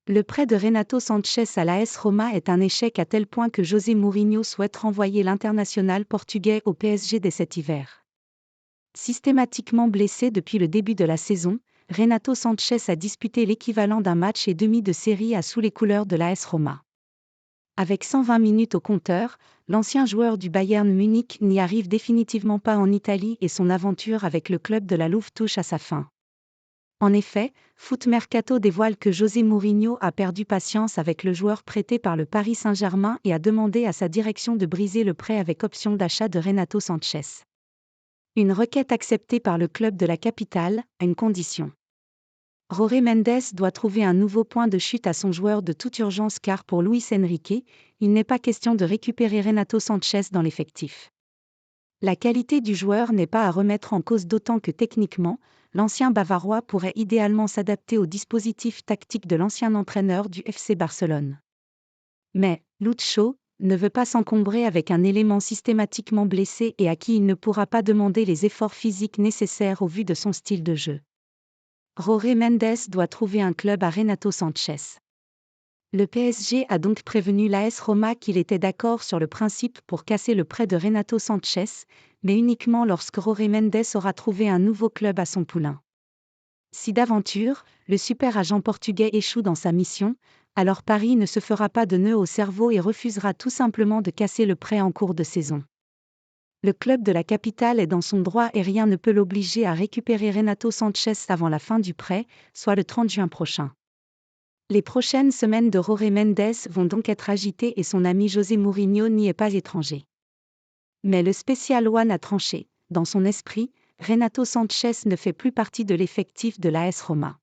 Le prêt de Renato Sanchez à l'AS Roma est un échec à tel point que José Mourinho souhaite renvoyer l'international portugais au PSG dès cet hiver. Systématiquement blessé depuis le début de la saison, Renato Sanchez a disputé l'équivalent d'un match et demi de série A sous les couleurs de l'AS Roma. Avec 120 minutes au compteur, l'ancien joueur du Bayern Munich n'y arrive définitivement pas en Italie et son aventure avec le club de la Louve touche à sa fin. En effet, Foot Mercato dévoile que José Mourinho a perdu patience avec le joueur prêté par le Paris Saint-Germain et a demandé à sa direction de briser le prêt avec option d'achat de Renato Sanchez. Une requête acceptée par le club de la capitale, à une condition. Jorge Mendes doit trouver un nouveau point de chute à son joueur de toute urgence car pour Luis Enrique, il n'est pas question de récupérer Renato Sanchez dans l'effectif. La qualité du joueur n'est pas à remettre en cause d'autant que techniquement, l'ancien Bavarois pourrait idéalement s'adapter au dispositif tactique de l'ancien entraîneur du FC Barcelone. Mais, Lucho ne veut pas s'encombrer avec un élément systématiquement blessé et à qui il ne pourra pas demander les efforts physiques nécessaires au vu de son style de jeu. Jorge Mendes doit trouver un club à Renato Sanchez. Le PSG a donc prévenu l'AS Roma qu'il était d'accord sur le principe pour casser le prêt de Renato Sanchez, mais uniquement lorsque Jorge Mendes aura trouvé un nouveau club à son poulain. Si d'aventure, le super agent portugais échoue dans sa mission, alors Paris ne se fera pas de nœud au cerveau et refusera tout simplement de casser le prêt en cours de saison. Le club de la capitale est dans son droit et rien ne peut l'obliger à récupérer Renato Sanchez avant la fin du prêt, soit le 30 juin prochain. Les prochaines semaines de Jorge Mendes vont donc être agitées et son ami José Mourinho n'y est pas étranger. Mais le Special One a tranché. Dans son esprit, Renato Sanchez ne fait plus partie de l'effectif de l'AS Roma.